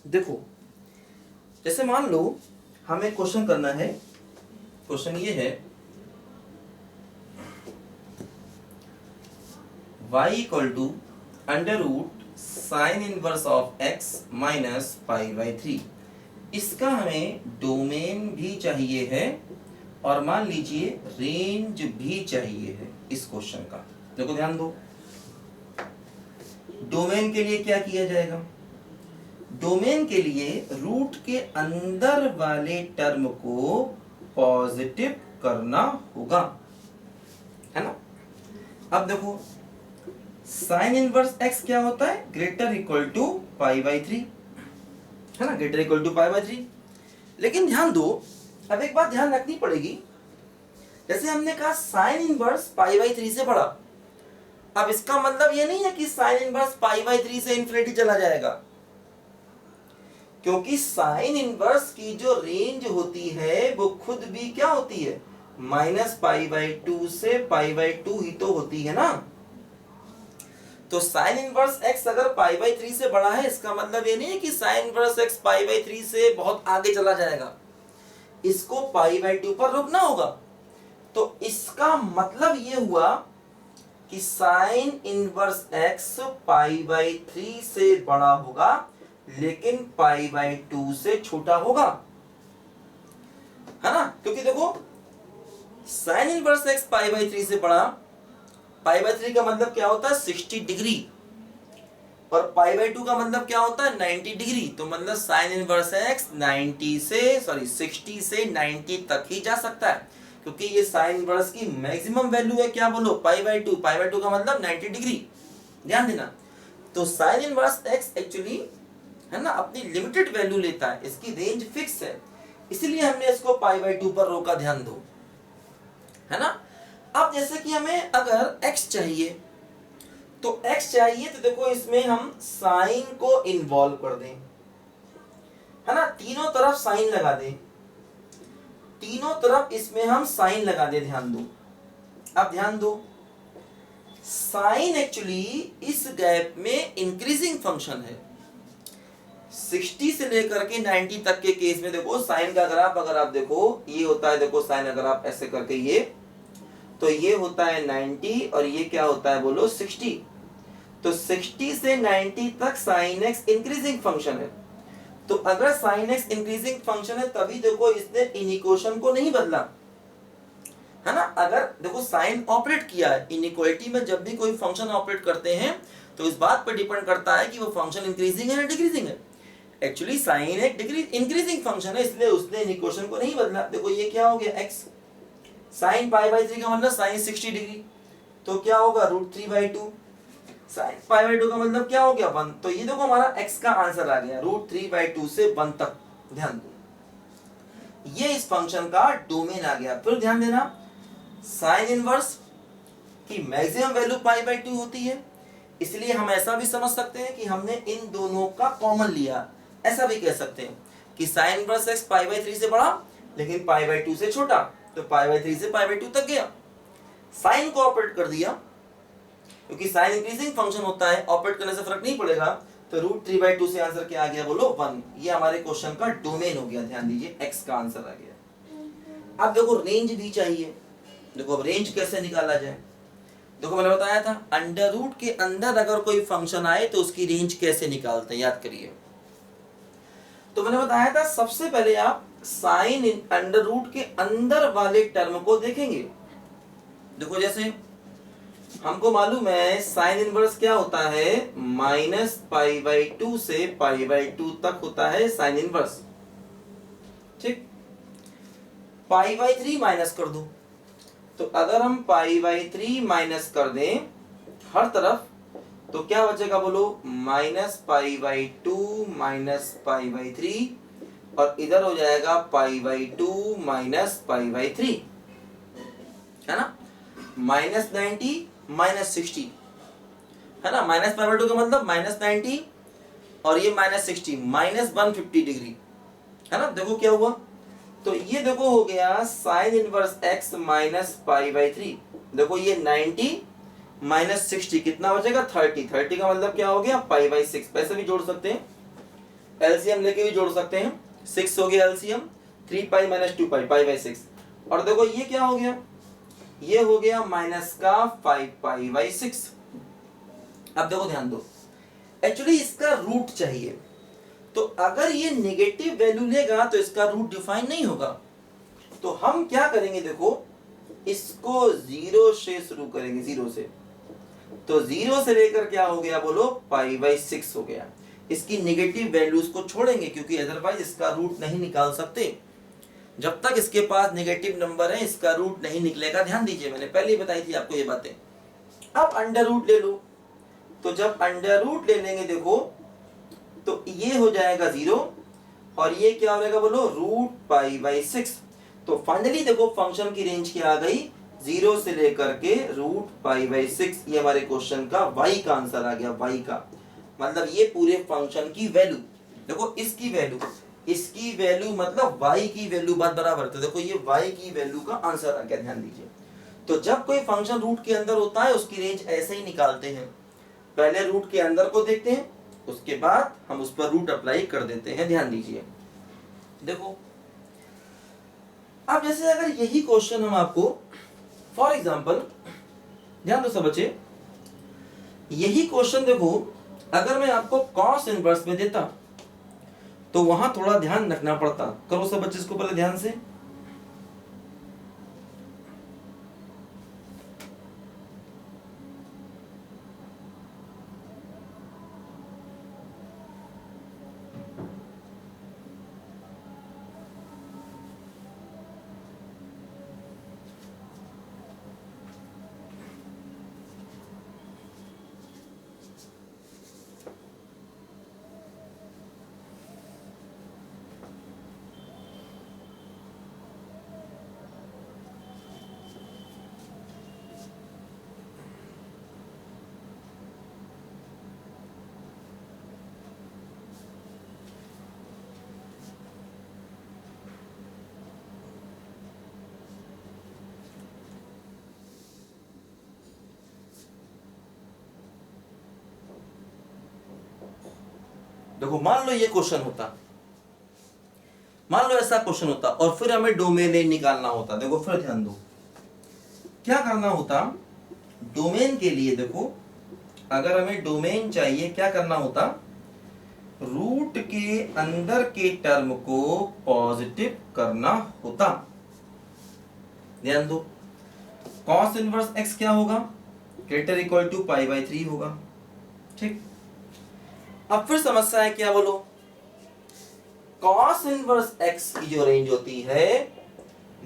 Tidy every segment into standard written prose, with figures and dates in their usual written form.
देखो जैसे मान लो हमें क्वेश्चन करना है, क्वेश्चन ये है y equal to under root sine inverse of x minus pi by 3। इसका हमें डोमेन भी चाहिए है और मान लीजिए रेंज भी चाहिए है इस क्वेश्चन का। देखो ध्यान दो, डोमेन के लिए क्या किया जाएगा, डोमेन के लिए रूट के अंदर वाले टर्म को पॉजिटिव करना होगा, है ना। अब देखो साइन इनवर्स x क्या होता है, greater equal to pi by 3, है ना, greater equal to pi by 3। लेकिन ध्यान दो, अब एक बात ध्यान रखनी पड़ेगी, जैसे हमने कहा साइन इनवर्स पाई बाई 3 से बड़ा। अब इसका मतलब ये नहीं है कि साइन इनवर्स पाई बाई 3 से इन्फिनिटी चला जाएगा, क्योंकि साइन इनवर्स की जो रेंज होती है वो खुद भी क्या होती है, माइनस पाई बाई 2 से पाई बाई 2 ही तो होती है ना। तो साइन इनवर्स x अगर पाई बाई 3 से बड़ा है, इसका मतलब ये नहीं है कि sine inverse x pi by 3 से बहुत आगे चला जाएगा, इसको पाई बाई 2 पर रोकना होगा। तो इसका मतलब ये हुआ कि sine inverse x pi by 3 से बड़ा होगा लेकिन पाई बाई 2 से छोटा होगा, है ना। क्योंकि देखो sine inverse x pi by 3 से बड़ा, पाई बाई 3 का मतलब क्या होता है 60 डिग्री, और पाई बाई 2 का मतलब क्या होता है 90 डिग्री। तो मतलब साइन इनवर्स x 60 से 90 तक ही जा सकता है, क्योंकि ये साइन इनवर्स की मैक्सिमम वैल्यू है, क्या बोलो, पाई बाई 2। पाई बाई 2 का मतलब 90 डिग्री, ध्यान देना। तो साइन इनवर्स x एक्चुअली, है ना, अपनी लिमिटेड वैल्यू लेता है, इसकी रेंज फिक्स है, इसलिए हमने इसको पाई बाई 2 पर रोका, ध्यान दो, है ना। अब जैसे कि हमें अगर x चाहिए, तो x चाहिए तो देखो इसमें हम साइन को इन्वॉल्व कर दें, है ना, तीनों तरफ साइन लगा दें, तीनों तरफ इसमें हम साइन लगा दें, ध्यान दो। अब ध्यान दो, साइन एक्चुअली इस गैप में इंक्रीजिंग फंक्शन है। 60 से लेकर के 90 तक के केस में देखो साइन का ग्राफ अगर आप देखो, ये होता है, देखो साइन अगर आप ऐसे करके ये, तो ये होता है 90 और ये क्या होता है बोलो 60। तो 60 से 90 तक साइन एक्स इंक्रीजिंग फंक्शन है। तो अगर साइन एक्स इंक्रीजिंग फंक्शन है तभी देखो इसने इनइक्वेशन को नहीं बदला, है ना। अगर देखो साइन ऑपरेट किया है, इनइक्वालिटी में जब भी कोई फंक्शन ऑपरेट करते हैं तो इस बात पर डिपेंड करता है कि वो फंक्शन इंक्रीजिंग है या डिक्रीजिंग है। एक्चुअली साइन एक इंक्रीजिंग फंक्शन है, इसलिए उसने इनइक्वेशन को नहीं बदला। देखो ये क्या हो गया x, साइन पाई बाई 3 का मतलब साइन 60 डिग्री, तो क्या होगा root 3 by 2। Sine pi by 2 का मतलब क्या हो गया 1। तो ये देखो हमारा x का आंसर आ गया रूट 3 बाई 2 से 1 तक, ध्यान दो, ये इस फंक्शन का डोमेन आ गया। फिर ध्यान देना, साइन इनवर्स की मैक्सिमम वैल्यू पाई बाई 2 होती है, इसलिए हम ऐसा भी समझ सकते हैं कि हमने इन दोनों का कॉमन लिया। ऐसा भी कह सकते हैं कि sine inverse x pi by 3 से बड़ा लेकिन पाई बाई 2 से छोटा, तो पाई बाई 3 से पाई बाई 2 तक गया, साइन को ऑपरेट कर दिया, क्योंकि साइन इंक्रीजिंग फंक्शन होता है, ऑपरेट करने से फर्क नहीं पड़ेगा। तो रूट 3 बाई 2 से आंसर क्या आ गया बोलो 1। ये हमारे क्वेश्चन का डोमेन हो गया, ध्यान दीजिए x का आंसर आ गया। अब देखो रेंज भी चाहिए, देखो अब रेंज कैसे निकाला जाए। देखो मैंने बताया था अंडर रूट के अंदर अगर कोई फंक्शन आए तो उसकी रेंज कैसे निकालते हैं, याद करिए। तो मैंने बताया था सबसे पहले आप साइन अंडर रूट के अंदर वाले टर्म को देखेंगे। देखो जैसे हमको मालूम है साइन इनवर्स क्या होता है, माइनस पाई बाई 2 से पाई बाई 2 तक होता है साइन इनवर्स, ठीक। पाई बाई 3 माइनस कर दो, तो अगर हम पाई बाई 3 माइनस कर दें हर तरफ तो क्या बचेगा बोलो, minus pi by 2 minus pi by 3, और इधर हो जाएगा पाई बाई 2 माइनस पाई बाई 3, है ना, माइनस 90 माइनस 60, है ना। माइनस पाई बाई 2 का मतलब माइनस 90 और ये माइनस 60, माइनस 150 डिग्री, है ना। देखो क्या हुआ, तो ये देखो हो गया sine inverse x minus pi by 3। देखो ये 90 माइनस 60 कितना बचेगा 30, 30 का मतलब क्या हो गया पाई बाई 6, पैसे भी जोड़ सकते हैं, एलसीएम लेके भी जोड़ सकते हैं, 6 हो गया LCM, 3 pi minus 2 pi, pi by 6। और देखो ये क्या हो गया, ये हो गया माइनस का 5 पाई बाई 6। अब देखो ध्यान दो, एक्चुअली इसका रूट चाहिए, तो अगर ये नेगेटिव वैल्यू लेगा तो इसका रूट डिफाइन नहीं होगा। तो हम क्या करेंगे, देखो इसको जीरो से शुरू करेंगे, जीरो से। तो जीरो से लेकर क्या हो गया बोलो, पाई बाई 6 हो गया। इसकी नेगेटिव वैल्यूज को छोड़ेंगे क्योंकि अदरवाइज इसका रूट नहीं निकाल सकते। जब तक इसके पास नेगेटिव नंबर है इसका रूट नहीं निकलेगा। ध्यान दीजिए, मैंने पहले ही बताई थी आपको ये बातें। अब अंडर रूट ले लो, तो जब अंडर रूट ले लेंगे देखो तो ये हो जाएगा 0 और ये क्या हो जाएगा बोलो, रूट पाई बाई 6। तो फाइनली देखो फंक्शन की रेंज क्या आ गई, 0 से लेकर के रूट पाई बाई 6। ये हमारे क्वेश्चन का y का आंसर आ गया, y का मतलब ये पूरे फंक्शन की वैल्यू। देखो इसकी वैल्यू मतलब y की वैल्यू बात बराबर। तो देखो ये y की वैल्यू का आंसर आ गया, ध्यान दीजिए। तो जब कोई फंक्शन रूट के अंदर होता है उसकी रेंज ऐसे ही निकालते हैं, पहले रूट के अंदर को देखते हैं उसके बाद हम उस पर रूट अप्लाई कर देते हैं। ध्यान दीजिए, देखो अब जैसे अगर यही क्वेश्चन हम आपको फॉर एग्जांपल, ध्यान दो सब बच्चे, यही क्वेश्चन देखो अगर मैं आपको कॉस इनवर्स में देता तो वहां थोड़ा ध्यान रखना पड़ता। करो सब बच्चे इसको पहले ध्यान से। देखो मान लो ये क्वेश्चन होता, मान लो ऐसा क्वेश्चन होता और फिर हमें डोमेन निकालना होता। देखो फिर ध्यान दो क्या करना होता, डोमेन के लिए देखो अगर हमें डोमेन चाहिए क्या करना होता, रूट के अंदर के टर्म को पॉजिटिव करना होता। ध्यान दो, कॉस इनवर्स x क्या होगा, greater equal to pi by 3 होगा। ठीक, अब फिर समस्या है क्या बोलो, कॉस इनवर्स x की जो रेंज होती है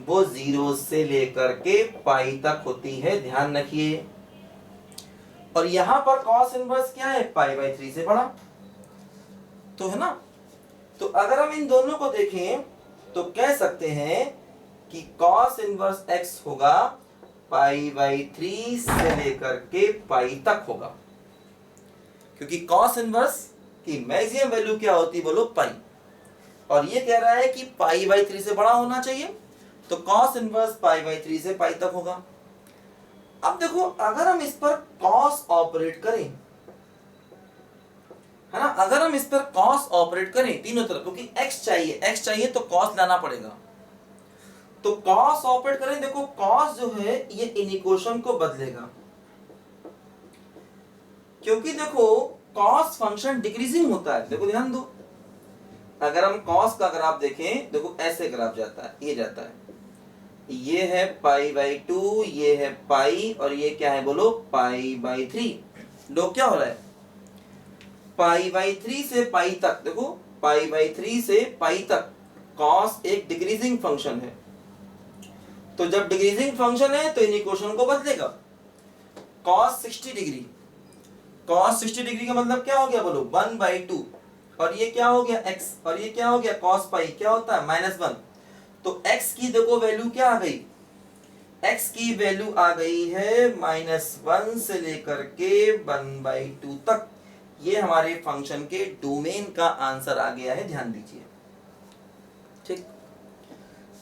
वो 0 से लेकर के पाई तक होती है, ध्यान रखिए। और यहां पर कॉस इनवर्स क्या है, पाई बाई 3 से बड़ा, तो है ना। तो अगर हम इन दोनों को देखें तो कह सकते हैं कि कॉस इनवर्स x होगा पाई बाई 3 से लेकर के पाई तक होगा, क्योंकि कॉस इनवर्स की मैक्सिमम वैल्यू क्या होती है बोलो, पाई। और ये कह रहा है कि पाई बाई 3 से बड़ा होना चाहिए, तो कॉस इनवर्स पाई बाई 3 से पाई तक होगा। अब देखो अगर हम इस पर कॉस ऑपरेट करें, है ना, अगर हम इस पर कॉस ऑपरेट करें तीनों तरफ, क्योंकि x चाहिए तो कॉस लाना पड़ेगा। तो कॉस ऑपरेट करें, देखो कॉस जो है ये इनिक्वेशन को बदलेगा, क्योंकि देखो कॉस फंक्शन डिक्रीजिंग होता है। देखो ध्यान दो, अगर हम कॉस का ग्राफ देखें, देखो ऐसे ग्राफ जाता है, ये जाता है, ये है पाई बाई 2, ये है पाई, और ये क्या है बोलो, पाई बाई 3। लोग क्या हो रहा है, पाई बाई 3 से पाई तक, देखो पाई बाई 3 से पाई तक कॉस एक डिक्रीजिंग फंक्शन है। तो जब डिक्रीजिंग फंक्शन है तो इन इक्वेशन को बदलेगा। कॉस 60 डिग्री, कॉस 60 डिग्री का मतलब क्या हो गया बोलो, 1/2, और ये क्या हो गया x, और ये क्या हो गया कॉस पाई, क्या होता है -1। तो x की देखो वैल्यू क्या आ गई, x की वैल्यू आ गई है -1 से लेकर के 1/2 तक। ये हमारे फंक्शन के डोमेन का आंसर आ गया है, ध्यान दीजिए। ठीक,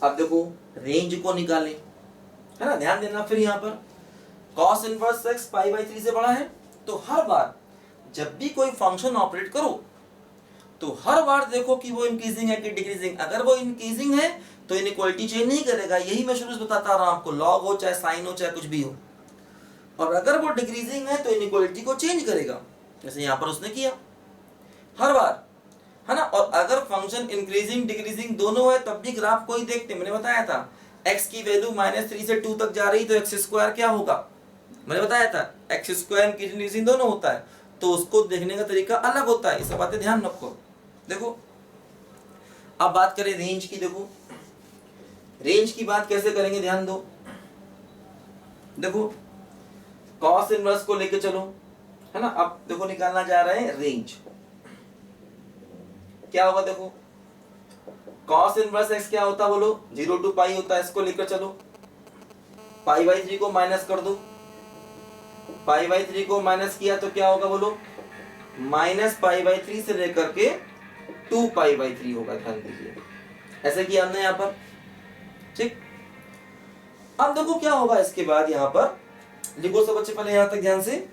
अब देखो रेंज को निकालें, है ना, ध्यान देना। फिर यहाँ पर cos inverse x pi by 3 से बड़ा है, तो हर बार जब भी कोई फंक्शन ऑपरेट करो तो हर बार देखो कि वो इंक्रीजिंग है कि डिक्रीजिंग। अगर वो इंक्रीजिंग है तो इनइक्वालिटी चेंज नहीं करेगा, यही मैं शुरू से बताता रहा हूं आपको, लॉग हो चाहे साइन हो चाहे कुछ भी हो। और अगर वो डिक्रीजिंग है तो इनइक्वालिटी को चेंज करेगा, जैसे यहाँ पर उसने किया हर बार, है ना। और अगर फंक्शन इंक्रीजिंग डिक्रीजिंग दोनों है तब भी ग्राफ को ही देखते, मैंने बताया था x की वैल्यू -3 से 2 तक जा रही तो x स्क्वायर क्या होगा, मैंने बताया था x स्क्वायर इंक्रीजिंग दोनों होता है, तो उसको देखने का तरीका अलग होता है, ये सब बातें ध्यान रखो। देखो अब बात करें रेंज की। देखो रेंज की बात कैसे करेंगे, ध्यान दो। देखो कॉस इनवर्स को लेके चलो, है ना। अब देखो निकालना जा रहे हैं रेंज, क्या होगा, देखो cos इनवर्स x क्या होता है बोलो, 0 to पाई होता है, इसको लेकर चलो, पाई/3 को माइनस कर दो, पाई/3 को माइनस किया तो क्या होगा बोलो, -पाई/3 से लेकर के 2 पाई/3 होगा, ध्यान दीजिए, ऐसे किया हमने यहाँ पर, ठीक। अब देखो क्या होगा इसके बाद, यहाँ पर लिखो सब बच्चे पहले यहाँ तक ध्यान से,